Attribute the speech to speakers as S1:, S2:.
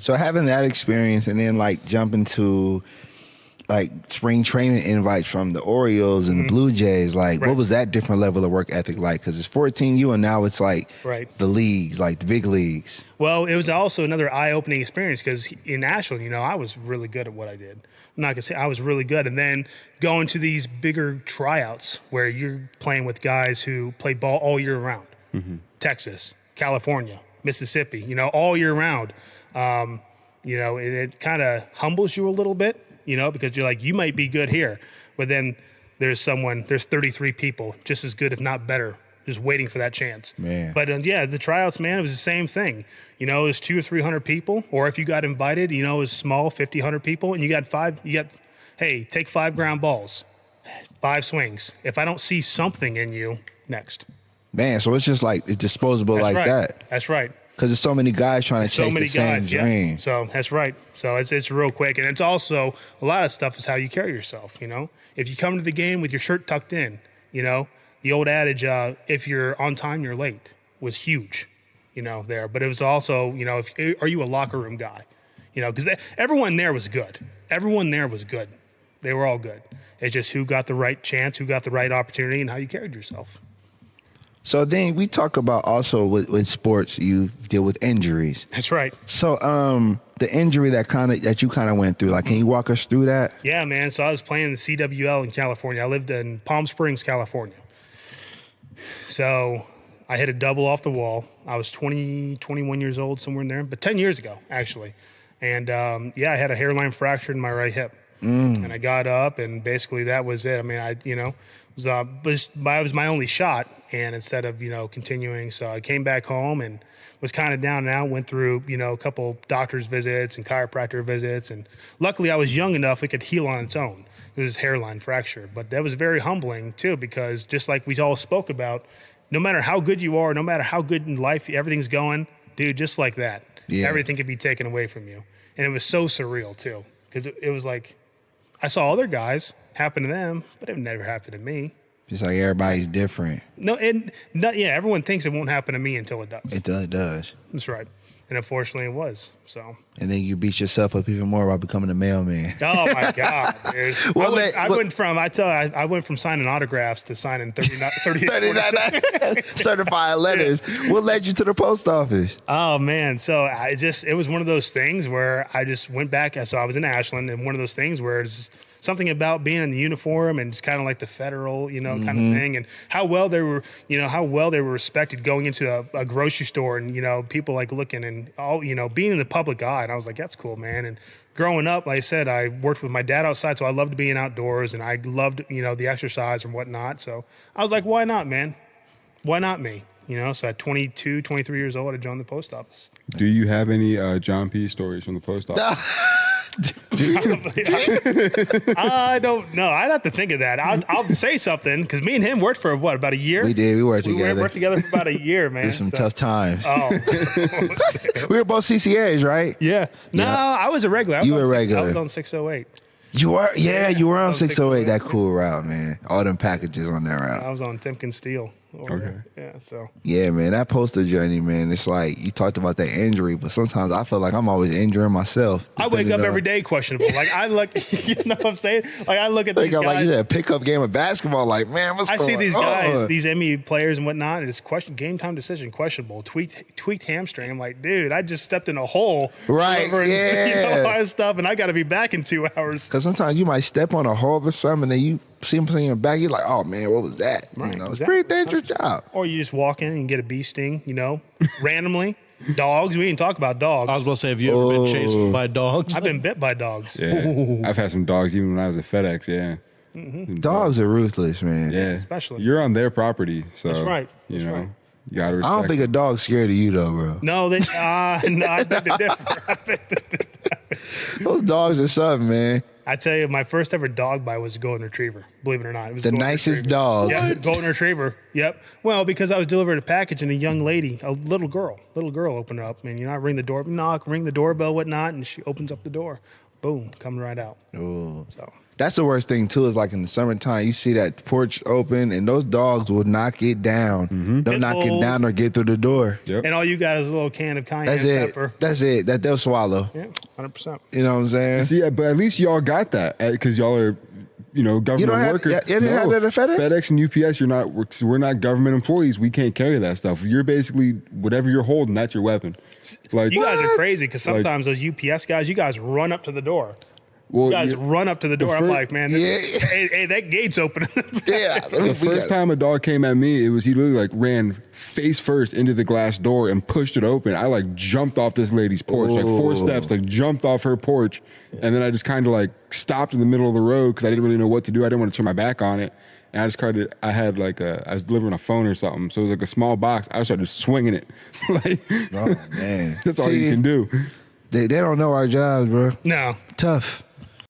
S1: So having that experience and then like jumping to like spring training invites from the Orioles and the Blue Jays, like what was that different level of work ethic like? Because it's 14U and now it's like the leagues, like the big leagues.
S2: Well, it was also another eye-opening experience because in Ashland, you know, I was really good at what I did. I'm not going to say I was really good. And then going to these bigger tryouts where you're playing with guys who play ball all year round. Texas, California, Mississippi, you know, all year round. You know, it kind of humbles you a little bit, you know, because you're like, you might be good here, but then there's 33 people just as good, if not better, just waiting for that chance. Man. But yeah, the tryouts, man, it was the same thing. You know, it was 200 or 300 people, or if you got invited, you know, it was small, 50, 100 people, and hey, take 5 ground balls, 5 swings. If I don't see something in you, next.
S1: Man, so it's just like, it's disposable that.
S2: That's right.
S1: Because there's so many guys trying to chase the same dream.
S2: So that's right. So it's real quick. And it's also, a lot of stuff is how you carry yourself, you know. If you come to the game with your shirt tucked in, you know, the old adage, if you're on time, you're late, was huge, you know, there. But it was also, you know, are you a locker room guy? You know, because everyone there was good. Everyone there was good. They were all good. It's just who got the right chance, who got the right opportunity, and how you carried yourself.
S1: So then we talk about also with sports, you deal with injuries.
S2: That's right.
S1: So the injury that you kind of went through, like, can you walk us through that?
S2: Yeah, man. So I was playing the CWL in California. I lived in Palm Springs, California. So I hit a double off the wall. I was 21 years old, somewhere in there, but 10 years ago, actually. And yeah, I had a hairline fracture in my right hip. And I got up, and basically that was it. I mean, it was my only shot. And instead of, you know, continuing, so I came back home and was kind of down and out, went through, you know, a couple doctor's visits and chiropractor visits. And luckily I was young enough, it could heal on its own. It was hairline fracture. But that was very humbling, too, because just like we all spoke about, no matter how good you are, no matter how good in life everything's going, dude, just like that, everything could be taken away from you. And it was so surreal, too, because it was like I saw other guys happen to them, but it never happened to me.
S1: Just like everybody's different.
S2: Everyone thinks it won't happen to me until it does.
S1: It does.
S2: That's right. And unfortunately it was. So.
S1: And then you beat yourself up even more by becoming a mailman.
S2: Oh my God, dude. I went from signing autographs to signing 39
S1: certified letters. What led you to the post office?
S2: Oh man. So it was one of those things where I just went back. So I was in Ashland, and one of those things where it's just something about being in the uniform and just kind of like the federal, you know, kind of thing, and how well they were respected going into a grocery store, and, you know, people like looking and all, you know, being in the public eye. And I was like, that's cool, man. And growing up, like I said, I worked with my dad outside, so I loved being outdoors, and I loved, you know, the exercise and whatnot. So I was like, why not, man? Why not me? You know, so at 22, 23 years old, I joined the post office.
S3: Do you have any John P. stories from the post office?
S2: I don't know. I'd have to think of that. I'll say something, because me and him worked for about a year.
S1: We did. We worked together.
S2: We worked together for about a year, man.
S1: There's some tough times.
S2: Oh,
S1: we were both CCAs, right?
S2: Yeah. No, I was a regular.
S1: You were regular.
S2: I was on 608.
S1: You were, you were on 608. That cool route, man. All them packages on that route.
S2: I was on Timken Steel.
S3: Okay.
S2: Yeah, so.
S1: Yeah, man, that postal journey, man, it's like, you talked about that injury, but sometimes I feel like I'm always injuring myselse.
S2: I wake up every day questionable. Like, I look, you know what I'm saying? Like, I look at these guys.
S1: Like, you said, pickup game of basketball, like, man, what's going on?
S2: I see these guys, these MLB players and whatnot, and it's game time decision, questionable, tweaked hamstring. I'm like, dude, I just stepped in a hole.
S1: Right,
S2: and, you know, all that stuff, and I got to be back in 2 hours.
S1: Because sometimes you might step on a hole or something, and then you see him playing your back, you're like, oh, man, what was that?
S2: Right,
S1: you know, it's a pretty dangerous job.
S2: Or you just walk in and get a bee sting, you know, randomly. Dogs, we didn't talk about dogs.
S4: I was going to say, have you ever been chased by dogs?
S2: I've been bit by dogs.
S3: Yeah, I've had some dogs even when I was at FedEx, yeah.
S1: Dogs are ruthless, man.
S3: Yeah,
S2: especially.
S3: You're on their property, so,
S2: that's right.
S3: You know.
S2: Right.
S3: You gotta respect.
S1: I don't think a dog's scared of you, though, bro.
S2: No, no, I beg to differ.
S1: Those dogs are something, man.
S2: I tell you, my first ever dog bite was a golden retriever. Believe it or not, it was
S1: the nicest dog.
S2: Yeah, golden retriever. Yep. Well, because I was delivering a package, and a young lady, a little girl opened up, and you know, I ring the doorbell, whatnot, and she opens up the door. boom, coming right out.
S1: Ooh.
S2: So
S1: That's the worst thing too. Is like in the summertime, you see that porch open, and those dogs will knock it down. They'll knock it down or get through the door.
S3: Yep.
S2: and all you got is a little can of cayenne
S1: That's it.
S2: pepper.
S1: That's it. That they'll swallow.
S2: Yeah, 100%.
S1: You know what I'm saying?
S3: See, but at least y'all got that because y'all are, government
S1: have-
S3: workers.
S1: you didn't have that at FedEx?
S3: FedEx and UPS, we're not government employees. We can't carry that stuff. You're basically whatever you're holding. That's your weapon. Like
S2: You guys are crazy because sometimes those UPS guys, you guys run up to the door.
S3: well,
S2: You guys run up to the door. I'm like, man, hey, that gate's open.
S1: Yeah.
S3: The first time a dog came at me, he literally like ran face first into the glass door and pushed it open. I like jumped off this lady's porch, like 4 steps, like jumped off her porch. And then I just kind of like stopped in the middle of the road because I didn't really know what to do. I didn't want to turn my back on it. And I just I was delivering a phone or something. So it was like a small box. I started swinging it. Like,
S1: Oh man.
S3: that's all you can do.
S1: They don't know our jobs, bro.
S2: No.
S1: Tough.